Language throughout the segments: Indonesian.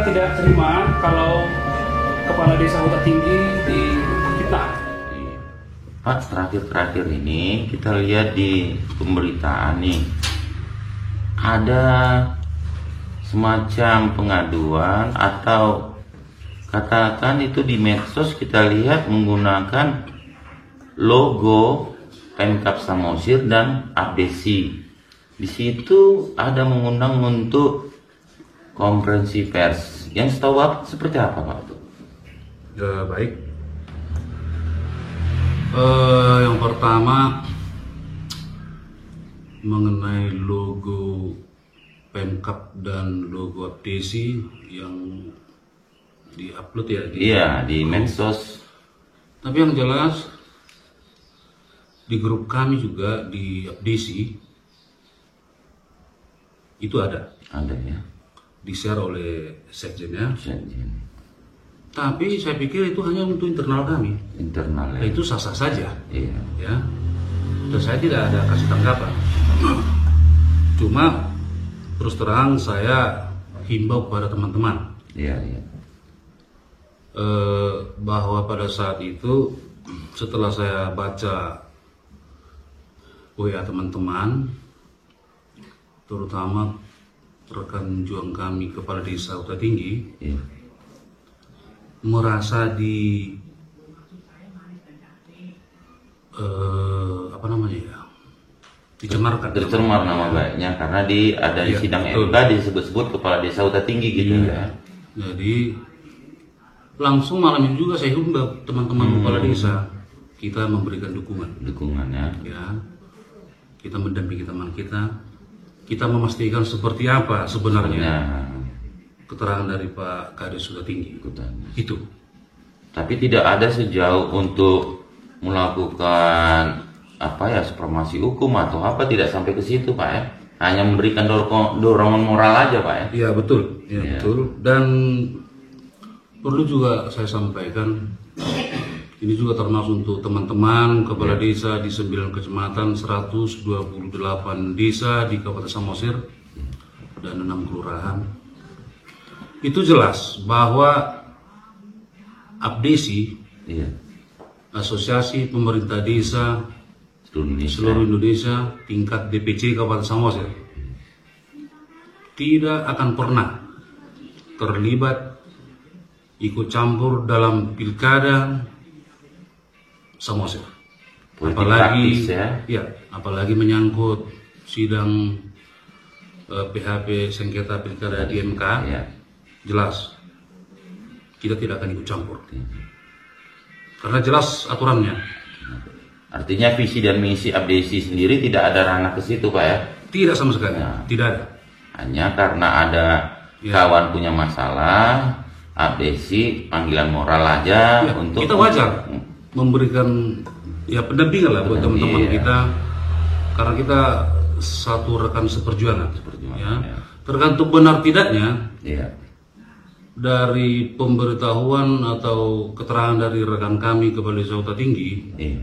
kita tidak terima kalau kepala desa Huta Tinggi difitnah. Pak, terakhir-terakhir ini kita lihat di pemberitaan nih ada semacam pengaduan atau katakan itu di medsos kita lihat menggunakan logo Pemkab Samosir dan Abdesi. Di situ ada mengundang untuk konferensi pers. Yang setahu Bapak seperti apa Pak? Baik. Yang pertama mengenai logo Pemkab dan logo Abdesi yang diupload ya. Iya, di medsos. Tapi yang jelas di grup kami juga di Abdesi itu ada. Ada ya. Di-share oleh sekjennya. Sekjen. Tapi saya pikir itu hanya untuk internal kami. Internal ya. Itu sah-sah saja. Iya. Ya. Dan saya tidak ada kasih tanggapan. Cuma terus terang saya himbau kepada teman-teman. Iya, iya. Bahwa pada saat itu setelah saya baca WA teman-teman, terutama rekan juang kami kepala desa Huta Tinggi, Iya. merasa dicemarkan. Tercemar nama baiknya karena ada di Iya, sidang betul. MK disebut-sebut kepala desa Huta Tinggi gitu ya. Jadi langsung malam ini juga saya himbau teman-teman kepala desa, kita memberikan Dukungannya. ya, kita mendampingi teman kita memastikan seperti apa sebenarnya Nah, keterangan dari Pak Kades Huta Tinggi ikutan. itu. Tapi tidak ada sejauh untuk melakukan supremasi hukum atau apa, tidak sampai ke situ Pak ya. Hanya memberikan dorongan moral aja Pak ya. Iya betul, Iya. betul. Dan perlu juga saya sampaikan, ini juga termasuk untuk teman-teman kepala desa di 9 kecamatan, 128 desa di Kabupaten Samosir dan 6 kelurahan. Itu jelas bahwa Abdesi, Iya. Asosiasi Pemerintah Desa Seluruh Indonesia. seluruh Indonesia tingkat DPC Kabupaten Samosir tidak akan pernah terlibat ikut campur dalam pilkada Samosir. Politik Apalagi praktis ya. apalagi menyangkut sidang PHP sengketa pilkada di MK. Iya. Jelas kita tidak akan ikut campur. Karena jelas aturannya. Artinya visi dan misi Abdesi sendiri tidak ada ranah ke situ Pak ya. Tidak sama sekali, Ya. tidak ada. Hanya karena ada Ya. kawan punya masalah, Abdesi panggilan moral aja Ya, untuk kita wajar memberikan pendampingan lah buat teman-teman Iya. kita, karena kita satu rekan seperjuangan. Ya. ya. Tergantung benar tidaknya Iya. dari pemberitahuan atau keterangan dari rekan kami kepala desa Huta Tinggi, Iya.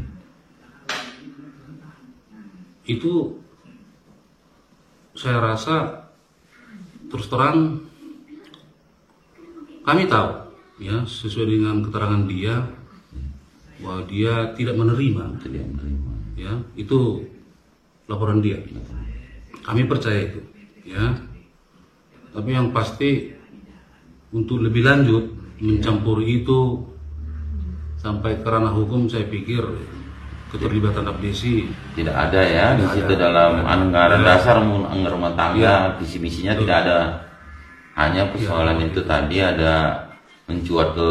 itu saya rasa terus terang kami tahu ya sesuai dengan keterangan dia bahwa dia tidak menerima Itu dia menerima. ya, itu laporan dia, kami percaya itu ya. Tapi yang pasti untuk lebih lanjut mencampuri itu sampai ke ranah hukum, saya pikir keterlibatan Abdesi Tidak ada ya di Tidak situ ada. dalam anggaran Tidak. dasar maupun anggaran rumah tangga, Iya. visi misinya Betul. tidak ada. Hanya persoalan itu tadi ada mencuat ke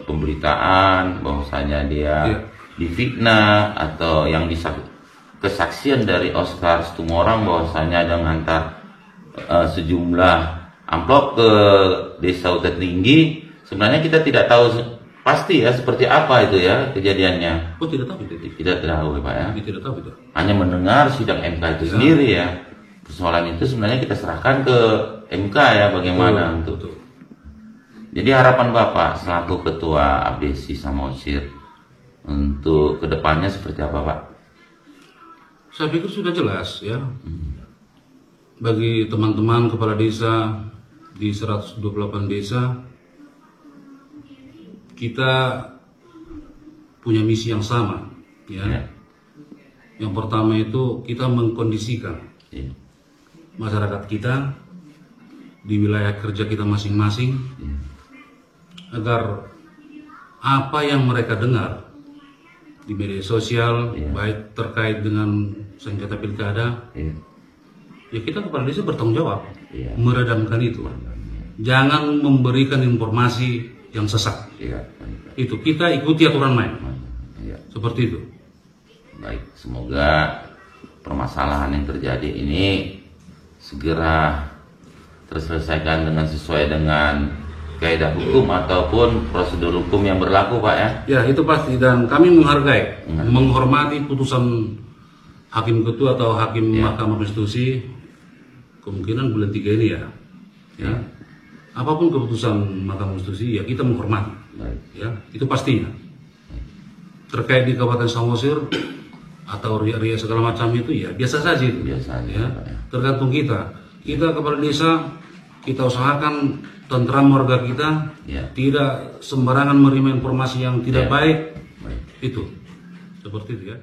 pemberitaan bahwasanya dia Iya. difitnah atau yang kesaksian dari Oscar Situmorang bahwasanya ada mengantar sejumlah amplop ke desa Huta Tinggi. Sebenarnya kita tidak tahu pasti ya seperti apa itu ya kejadiannya. oh tidak tahu itu, Tidak tahu ya Pak ya. tidak tahu itu. Hanya mendengar sidang MK itu Ya. sendiri ya. Persoalan itu sebenarnya kita serahkan ke MK ya bagaimana untuk. Betul. Jadi harapan Bapak selaku Ketua Abdesi Samosir untuk kedepannya seperti apa Pak? Saya pikir sudah jelas ya. Bagi teman-teman kepala desa di 128 desa kita punya misi yang sama, ya. Ya. Yang pertama itu kita mengkondisikan Ya. masyarakat kita di wilayah kerja kita masing-masing agar apa yang mereka dengar di media sosial, baik terkait dengan sengketa pilkada, Ya. ya kita kepala desa bertanggung jawab Iya. meredamkan itu. Jangan memberikan informasi yang sesat. Ya. Itu kita ikuti aturan main. Ya. Seperti itu. Baik, semoga permasalahan yang terjadi ini segera terselesaikan dengan sesuai dengan kaidah hukum ataupun prosedur hukum yang berlaku, Pak, ya. Ya, itu pasti, dan kami menghargai, menghormati putusan hakim ketua atau hakim Mahkamah Konstitusi kemungkinan bulan 3 ini ya. Ya. Apapun keputusan Mahkamah Konstitusi ya kita menghormati. Baik. Ya, itu pastinya. Terkait di Kabupaten Samosir atau ria segala macam itu ya biasa saja itu. Biasa aja, Ya. Pak, ya. Tergantung kita. Kita kepala desa kita usahakan tentram warga kita, Ya. tidak sembarangan menerima informasi yang tidak Ya. baik. Baik. Itu. Seperti itu ya.